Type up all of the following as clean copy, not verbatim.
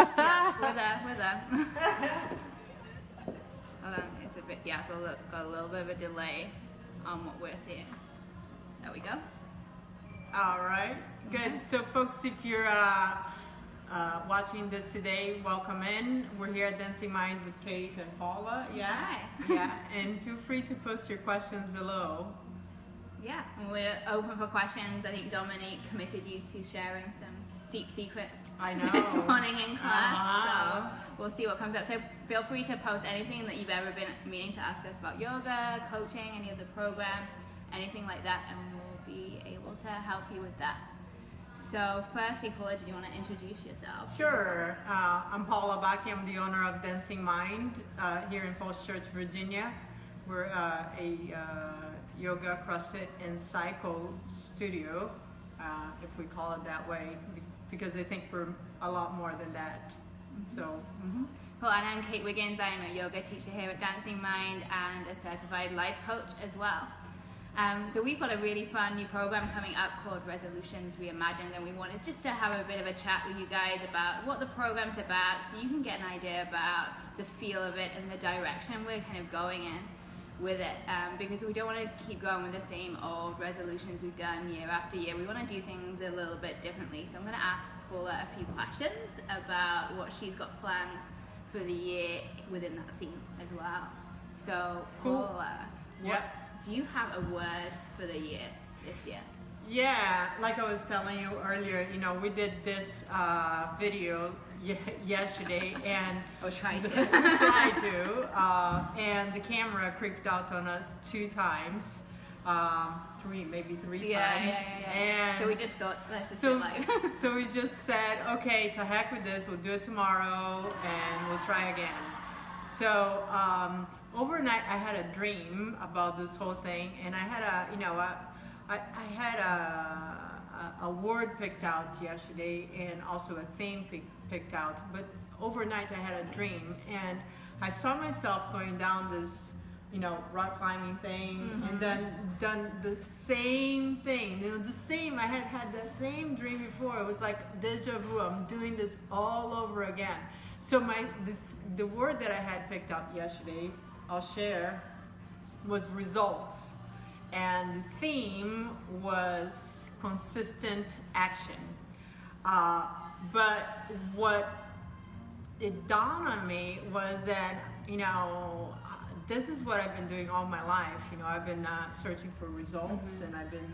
We're there. Hold on, it's a bit, yeah, so look, got a little bit of a delay on what we're seeing. There we go. All right, good. So folks, if you're watching this today, welcome in. We're here at Dancing Mind with Kate and Paula. Yeah, Hi. yeah, and feel free to post your questions below. Yeah, and we're open for questions. I think Dominique committed you to sharing some deep secrets I know. this morning in class, so we'll see what comes up. So feel free to post anything that you've ever been meaning to ask us about yoga, coaching, any of the programs, anything like that, and we'll be able to help you with that. So firstly, Paula, do you want to introduce yourself? Sure. I'm Paula Baake. I'm the owner of Dancing Mind here in Falls Church, Virginia. We're a yoga, CrossFit and Cycle studio, if we call it that way, because I think we're a lot more than that. So. Cool, and I'm Kate Wiggins. I'm a yoga teacher here at Dancing Mind and a certified life coach as well. So we've got a really fun new program coming up called Resolutions Reimagined, and we wanted just to have a bit of a chat with you guys about what the program's about, so you can get an idea about the feel of it and the direction we're kind of going in with it, because we don't want to keep going with the same old resolutions we've done year after year. We want to do things a little bit differently. So I'm going to ask Paula a few questions about what she's got planned for the year within that theme as well. So Paula, do you have a word for the year this year? Yeah, like I was telling you earlier, you know, we did this video yesterday, and tried to. And the camera creeped out on us 2 times, maybe three times. Yeah. And so we just thought, let's just do it live. So we just said, okay, to heck with this, we'll do it tomorrow, and we'll try again. So overnight, I had a dream about this whole thing, and I had I had a word picked out yesterday and also a theme picked out, but overnight I had a dream, and I saw myself going down this, rock climbing thing, and then done the same thing, I had the same dream before. It was like deja vu. I'm doing this all over again. So the word that I had picked out yesterday, I'll share, was results. And the theme was consistent action. But what it dawned on me was that, this is what I've been doing all my life. I've been searching for results, and I've been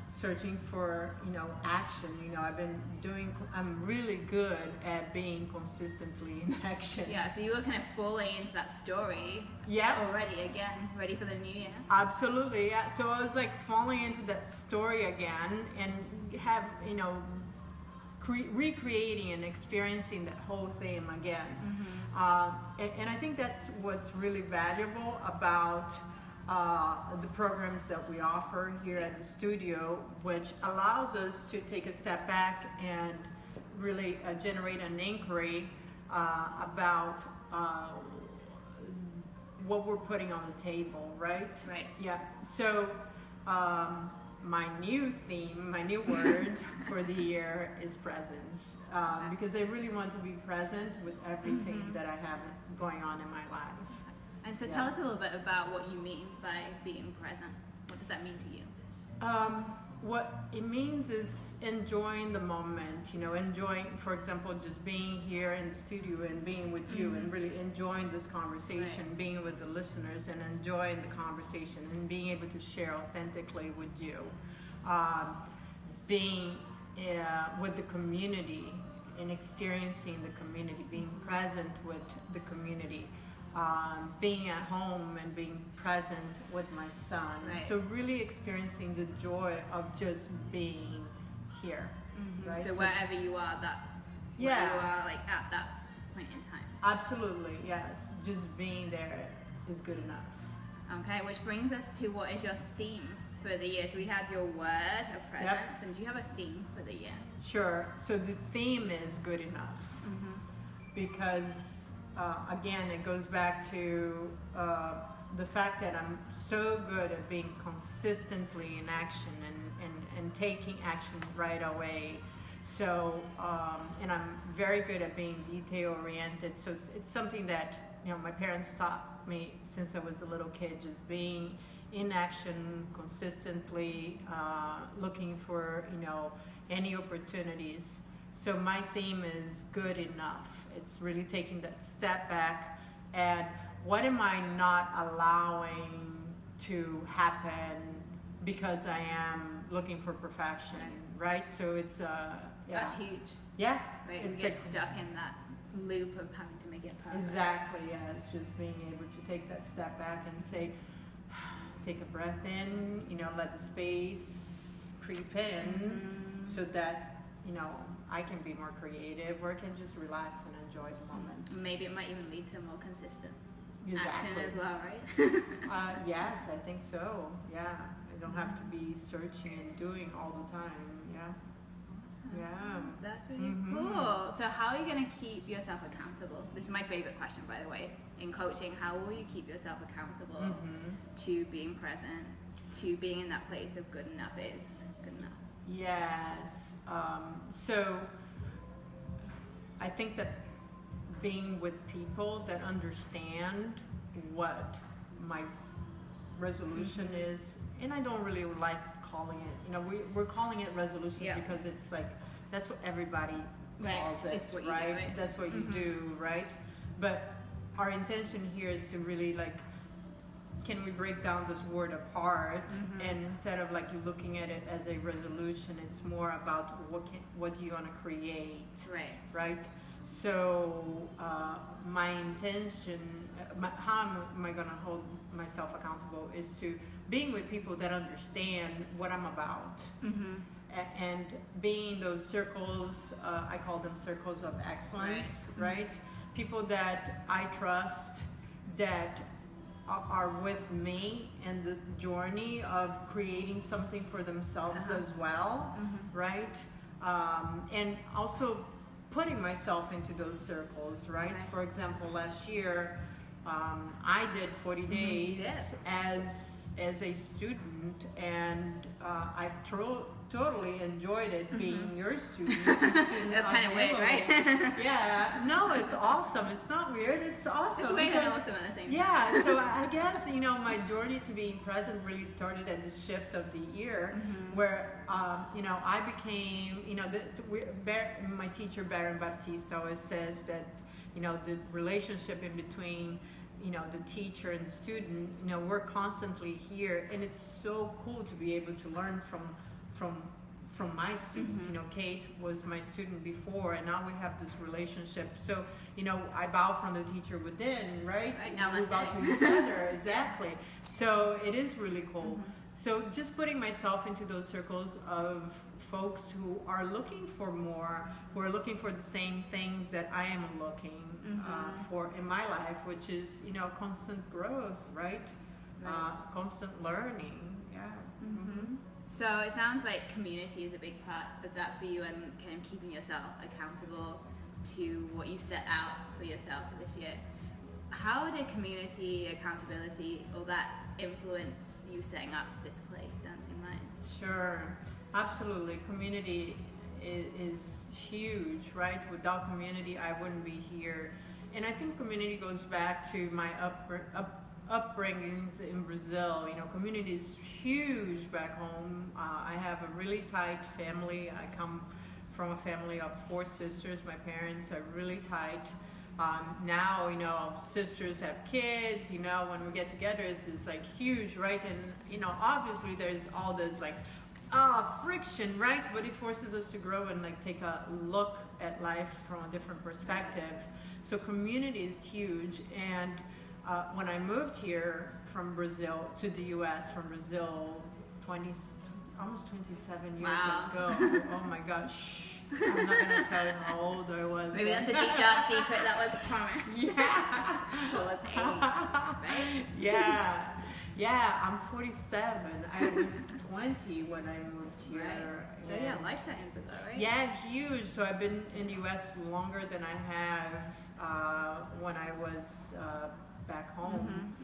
searching for, action. I'm really good at being consistently in action. Yeah, so you were kind of falling into that story already again, ready for the new year. Absolutely, yeah. So I was like falling into that story again, and have, recreating and experiencing that whole thing again. And I think that's what's really valuable about the programs that we offer here at the studio, which allows us to take a step back and really generate an inquiry about what we're putting on the table, right? Right. Yeah. So my new theme, my new word for the year is presence, because I really want to be present with everything that I have going on in my life. And so tell us a little bit about what you mean by being present. What does that mean to you? What it means is enjoying the moment, enjoying, for example, just being here in the studio and being with you, and really enjoying this conversation, being with the listeners and enjoying the conversation and being able to share authentically with you. Being with the community and experiencing the community, being present with the community. Being at home and being present with my son. Right. So really experiencing the joy of just being here. Right? So wherever you are, that's where you are, like at that point in time. Absolutely, yes. Just being there is good enough. Okay, which brings us to what is your theme for the year? So we have your word of presence, and do you have a theme for the year? Sure. So the theme is good enough, because again, it goes back to the fact that I'm so good at being consistently in action and taking action right away. So, and I'm very good at being detail oriented. So it's something that, my parents taught me since I was a little kid, just being in action consistently, looking for, any opportunities. So my theme is good enough. It's really taking that step back and what am I not allowing to happen because I am looking for perfection, right? So it's That's huge. Yeah. Right, we get stuck in that loop of having to make it perfect. Exactly, yeah. It's just being able to take that step back and say, take a breath in, let the space creep in so that, I can be more creative or I can just relax and enjoy the moment. Maybe it might even lead to more consistent Exactly. action as well, right? Yes, I think so. Yeah, I don't have to be searching and doing all the time. Yeah. Awesome. Yeah. That's really cool. So how are you going to keep yourself accountable? This is my favorite question, by the way. In coaching, how will you keep yourself accountable to being present, to being in that place of good enough is good enough? Yes. So I think that being with people that understand what my resolution is, and I don't really like calling it, we're calling it resolutions because it's like, that's what everybody calls it, It's what you right? do, right? That's what you do, right? But our intention here is to really can we break down this word apart and instead of you looking at it as a resolution, it's more about what do you want to create, right? So my intention, how am I going to hold myself accountable is to being with people that understand what I'm about and being those circles, I call them circles of excellence, right? People that I trust that are with me in the journey of creating something for themselves as well, right? And also putting myself into those circles, right? For example, last year, I did 40 days as a student, and I totally enjoyed it being your student. That's kind of weird, right? Yeah, no, it's awesome. It's not weird, it's awesome. It's weird and awesome at the same time. Yeah, so I guess, my journey to being present really started at the shift of the year where, I became, my teacher, Baptiste, always says that, the relationship in between the teacher and the student, we're constantly here, and it's so cool to be able to learn from my students. Kate was my student before, and now we have this relationship. So, I bow from the teacher within, right? Now we bow to each other, exactly. So it is really cool. So just putting myself into those circles of folks who are looking for more, who are looking for the same things that I am looking for in my life, which is, constant growth, right? Constant learning, So it sounds like community is a big part of that for you, and kind of keeping yourself accountable to what you've set out for yourself this year. How did community, accountability, all that influence you setting up this place, Dancing Mind? Sure, absolutely. Community is huge, right? Without community, I wouldn't be here. And I think community goes back to my upbringings in Brazil. Community is huge back home. I have a really tight family. I come from a family of 4 sisters. My parents are really tight. Now, sisters have kids, when we get together, it's like huge, right? And, obviously there's all this friction, right? But it forces us to grow and take a look at life from a different perspective. So community is huge. And when I moved here from Brazil to the US, from Brazil almost 27 years ago. Oh my gosh. I'm not going to tell you how old I was. Maybe that's the deep dark secret that was promised. Yeah. Well, it's 8, right? Yeah, I'm 47. I was 20 when I moved here. Right. So yeah, lifetimes ago, right? Yeah, huge. So I've been in the US longer than I have when I was back home.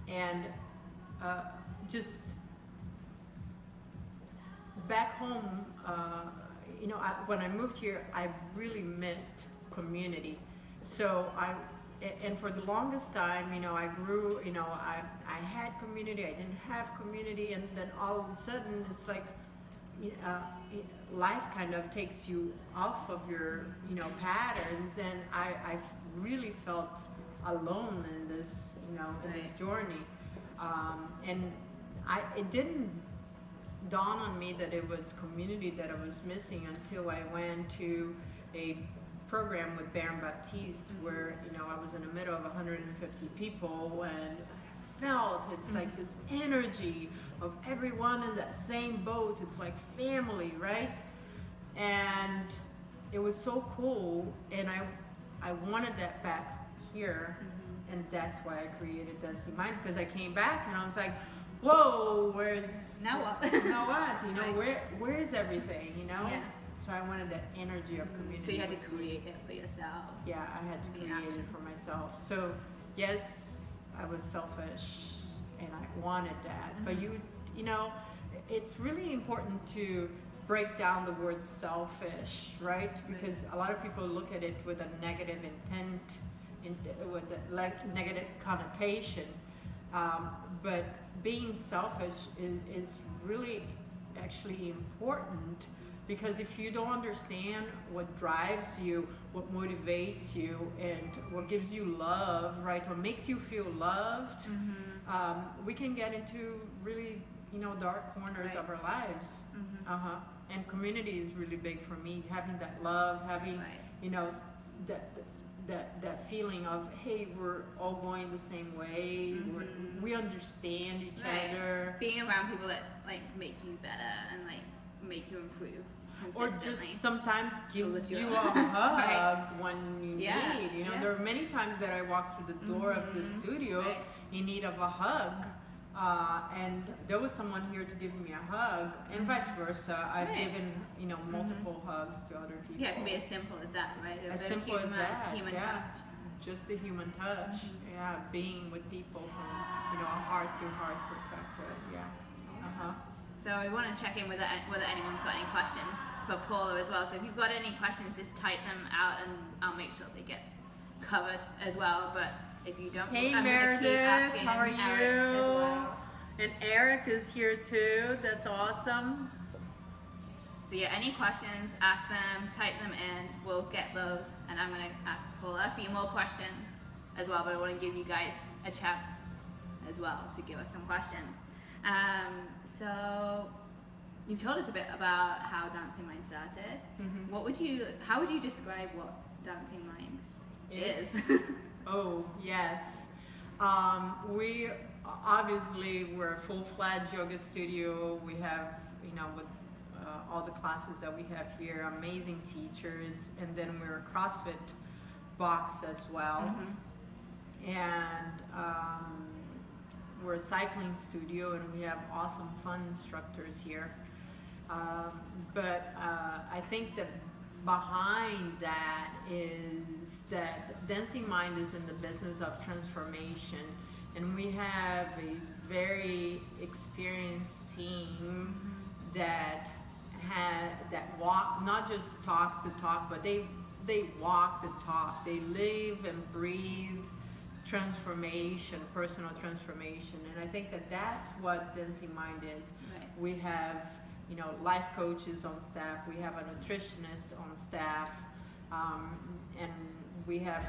And just back home, you know, when I moved here, I really missed community. So and for the longest time, you know, I grew, you know, I had community, I didn't have community, and then all of a sudden, it's like, life kind of takes you off of your, you know, patterns, and I really felt alone in this, you know, in this journey, and it didn't dawn on me that it was community that I was missing until I went to a program with Baptiste, where, you know, I was in the middle of 150 people, and I felt it's like this energy of everyone in that same boat. It's like family, right? And it was so cool, and I wanted that back here, and that's why I created Dancing Mind, because I came back and I was like, whoa, where's now what? Now what? You know, where is everything? You know? Yeah. So I wanted that energy of community. So you had to create it for yourself. Yeah, I had to create it for myself. So yes, I was selfish, and I wanted that. But you know, it's really important to break down the word selfish, right? Because a lot of people look at it with a negative intent, with a negative connotation. But being selfish is really actually important, because if you don't understand what drives you, what motivates you, and what gives you love, right, or makes you feel loved, we can get into really, you know, dark corners of our lives. And community is really big for me. Having that love, having, you know, that feeling of, hey, we're all going the same way. We understand each other. Being around people that like make you better and like make you improve. Or just sometimes gives you a hug when you need. You know, there are many times that I walk through the door of the studio in need of a hug. And there was someone here to give me a hug, and vice versa. I've given, you know, multiple hugs to other people. Yeah, it can be as simple as that, right? As simple as that. Human touch. Just the human touch. Yeah, being with people from, you know, a heart-to-heart perspective. Yeah. So we want to check in whether anyone's got any questions for Paula as well. So if you've got any questions, just type them out, and I'll make sure they get covered as well. But if you don't, hey, I'm Meredith, keep asking, how are and you? Eric as well. And Eric is here too. That's awesome. So yeah, any questions, ask them, type them in. We'll get those, and I'm going to ask Paula a few more questions as well. But I want to give you guys a chance as well to give us some questions. So you've told us a bit about how Dancing Mind started. How would you describe what Dancing Mind is? Oh, yes. We obviously, we're a full-fledged yoga studio. We have, you know, with all the classes that we have here, amazing teachers, and then we're a CrossFit box as well. And we're a cycling studio, and we have awesome fun instructors here. But I think that behind that is that Dancing Mind is in the business of transformation, and we have a very experienced team that walk, not just talks the talk, but they walk the talk. They live and breathe transformation, personal transformation, and I think that that's what Dancing Mind is. We have, you know, life coaches on staff. We have a nutritionist on staff, and we have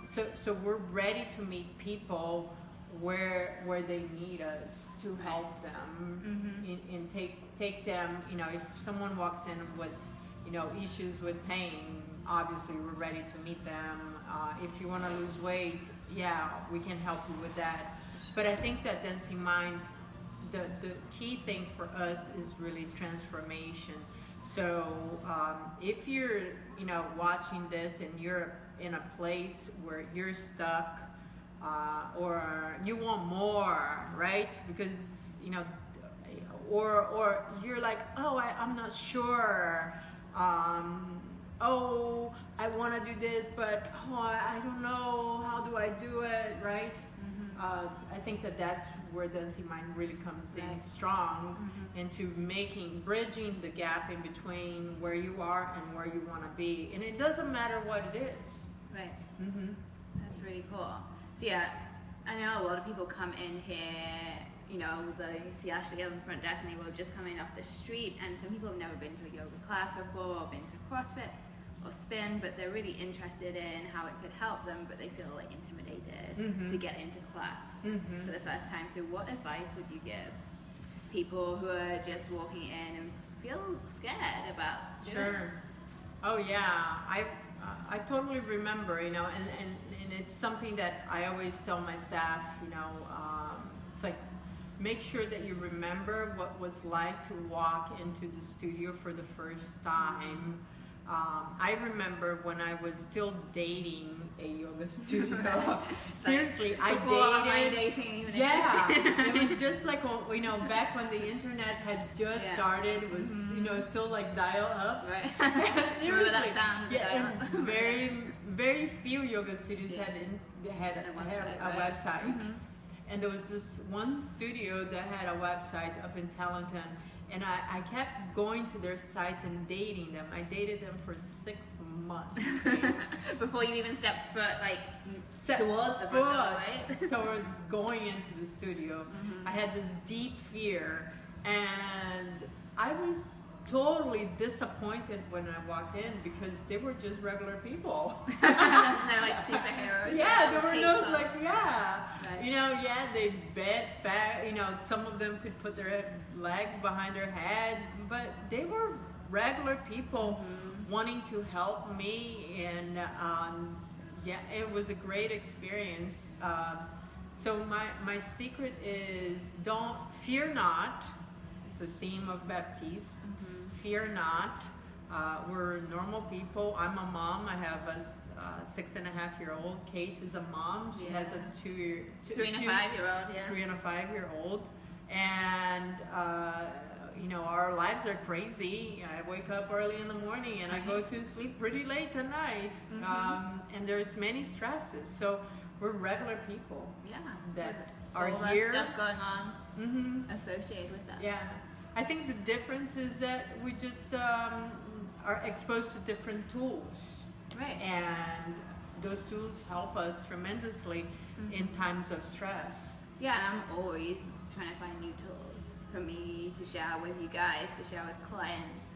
so we're ready to meet people where they need us to help them and take them. You know, if someone walks in with, you know, issues with pain, obviously we're ready to meet them. If you want to lose weight, yeah, we can help you with that. But I think that Dancing Mind, the key thing for us is really transformation. So if you're, you know, watching this and you're in a place where you're stuck, or you want more, right? Because, you know, or you're like, oh, I'm not sure. Oh, I want to do this, but oh, I don't know, how do I do it, right? I think that's where Dancing Mind really comes in Right. strong, into bridging the gap in between where you are and where you want to be. And it doesn't matter what it is. Right. Mm-hmm. That's really cool. So yeah, I know a lot of people come in here, you know, they see Ashley on the front desk and they will just come in off the street, and some people have never been to a yoga class before or been to CrossFit or spin, but they're really interested in how it could help them, but they feel like intimidated to get into class for the first time. So what advice would you give people who are just walking in and feel scared about doing it? Sure. Oh yeah, I totally remember, you know, and it's something that I always tell my staff, you know, it's like, make sure that you remember what was like to walk into the studio for the first time. I remember when I was still dating a yoga studio. Seriously, Before online dating even existed. It was just like, you know, back when the internet had just started. It was, you know, still like dial up. Right. Seriously. Remember that sound of the dial up? And very few yoga studios had a website. And there was this one studio that had a website up in Talenton, and I kept going to their sites and dating them. I dated them for 6 months. Before you even stepped foot, like, towards the front door, right? Towards going into the studio. I had this deep fear, and I was totally disappointed when I walked in because they were just regular people. There was no like superheroes. Yeah, there were no on. like, right. You know, they bent back, you know, some of them could put their legs behind their head, but they were regular people wanting to help me, and yeah, it was a great experience. So my secret is fear not. It's the theme of Baptiste. Fear not. We're normal people. I'm a mom. I have a 6.5-year-old. Kate is a mom. She has a 3 and a 5-year-old. Yeah. 3 and a 5-year-old. And you know, our lives are crazy. I wake up early in the morning and I go to sleep pretty late at night. And there's many stresses. So we're regular people. Yeah. That all are that here. Stuff going on associated with that. Yeah. I think the difference is that we just are exposed to different tools. Right. And those tools help us tremendously in times of stress. Yeah, and I'm always trying to find new tools for me to share with you guys, to share with clients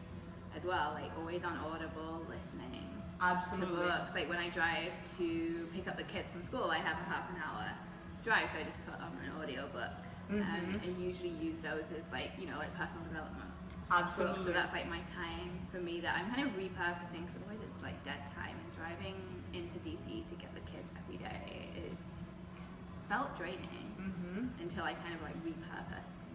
as well. Like always on Audible, listening Absolutely. to books. Like when I drive to pick up the kids from school, I have a half an hour drive, so I just put on an audio book. And I usually use those as like, you know, like personal development. Absolutely. Books. So that's like my time for me that I'm kind of repurposing, because otherwise it's like dead time. And driving into DC to get the kids every day felt draining until I kind of like repurposed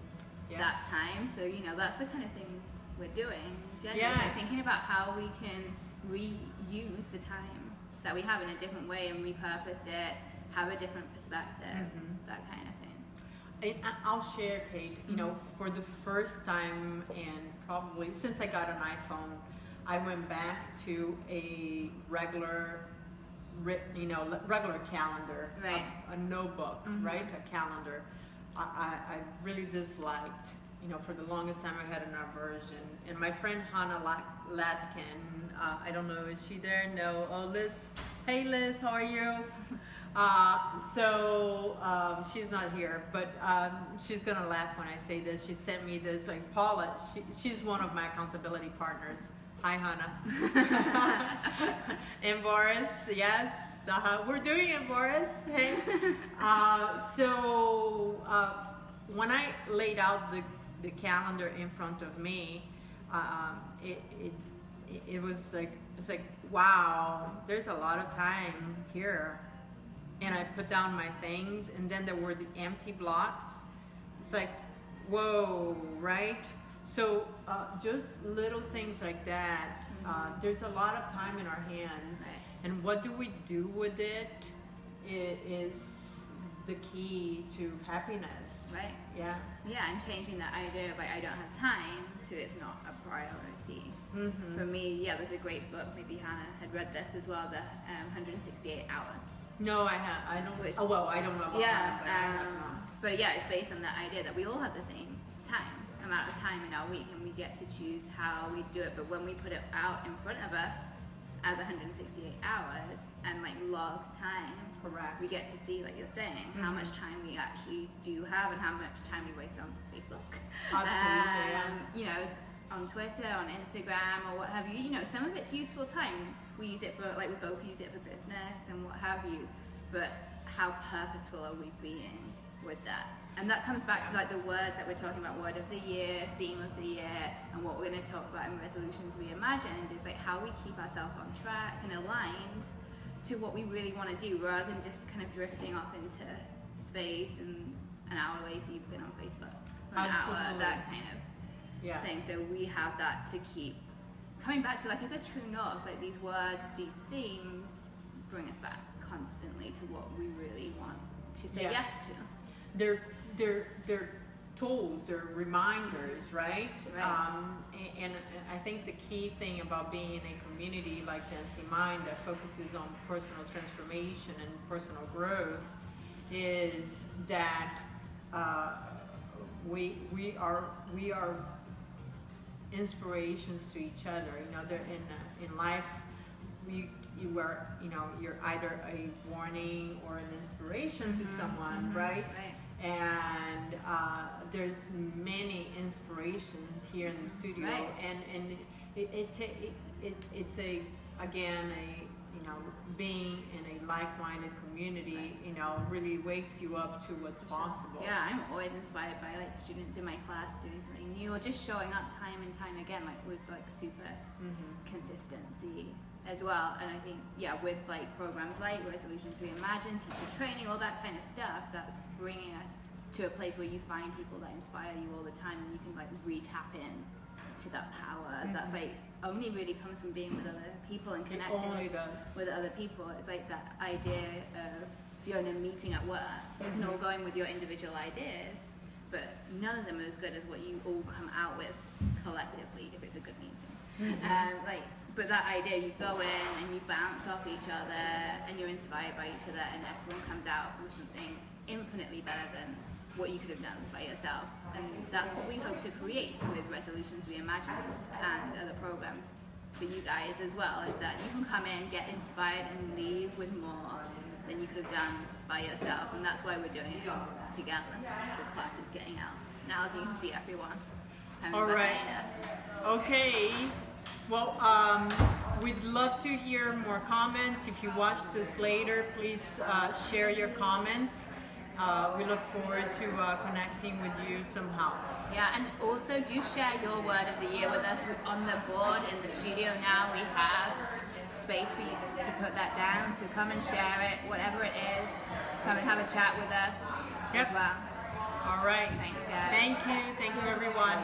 that time. So, you know, that's the kind of thing we're doing. Generally, like thinking about how we can reuse the time that we have in a different way and repurpose it, have a different perspective, that kind of thing. And I'll share, Kate, you know, for the first time, and probably since I got an iPhone, I went back to a regular calendar, Right. a notebook, right, a calendar. I really disliked, you know, for the longest time I had an aversion. And my friend Hannah Latkin, I don't know, is she there? No. Oh, Liz. Hey, Liz, how are you? She's not here, but she's gonna laugh when I say this. She sent me this, like, Paula, she's one of my accountability partners. Hi, Hannah. And Boris, yes, we're doing it, Boris. Hey. When I laid out the calendar in front of me, it was like, it's like, wow, there's a lot of time here. And I put down my things, and then there were the empty blocks. It's like, whoa, right? So just little things like that. There's a lot of time in our hands, and what do we do with it is the key to happiness. Right. Yeah. Yeah, and changing that idea of like, I don't have time to it's not a priority. For me, yeah, there's a great book, maybe Hannah had read this as well, the 168 Hours. No, I don't. Which, oh well, I don't know about yeah, that. but yeah, it's based on that idea that we all have the same amount of time in our week, and we get to choose how we do it. But when we put it out in front of us as 168 hours and like log time, correct, we get to see, like you're saying, how much time we actually do have and how much time we waste on Facebook. Absolutely. You know, on Twitter, on Instagram, or what have you. You know, some of it's useful time. We use it for, like, we both use it for business and what have you. But how purposeful are we being with that? And that comes back to like the words that we're talking about, word of the year, theme of the year, and what we're going to talk about in Resolutions Reimagined is like how we keep ourselves on track and aligned to what we really want to do, rather than just kind of drifting off into space and an hour later you've been on Facebook for an hour, that kind of thing. So we have that to keep coming back to, like, as a true north, like these words, these themes bring us back constantly to what we really want to say yes to. They're tools, they're reminders, right? And I think the key thing about being in a community like Dancing Mind that focuses on personal transformation and personal growth is that we are inspirations to each other. You know, in life, you're either a warning or an inspiration to someone, right? And there's many inspirations here in the studio, and it's again being in a like-minded community, really wakes you up to what's possible. Yeah, I'm always inspired by like students in my class doing something new, or just showing up time and time again, like with like super consistency as well. And I think, with like programs like Resolutions Reimagined, teacher training, all that kind of stuff, that's bringing us to a place where you find people that inspire you all the time, and you can like re-tap in to that power that's like only really comes from being with other people and connecting with other people. It's like that idea of, if you're in a meeting at work, you can all go in with your individual ideas, but none of them are as good as what you all come out with collectively if it's a good meeting. But that idea, you go in and you bounce off each other and you're inspired by each other, and everyone comes out with something infinitely better than what you could have done by yourself. And that's what we hope to create with Resolutions Reimagined and other programs for you guys as well, is that you can come in, get inspired, and leave with more than you could have done by yourself. And that's why we're doing it together. The class is getting out now, as you can see everyone. All right. Okay. Well, we'd love to hear more comments. If you watch this later, please share your comments. We look forward to connecting with you somehow. Yeah, and also do share your word of the year with us on the board in the studio now. We have space for you to put that down, so come and share it, whatever it is. Come and have a chat with us as well. All right. Thanks, guys. Thank you. Thank you, everyone.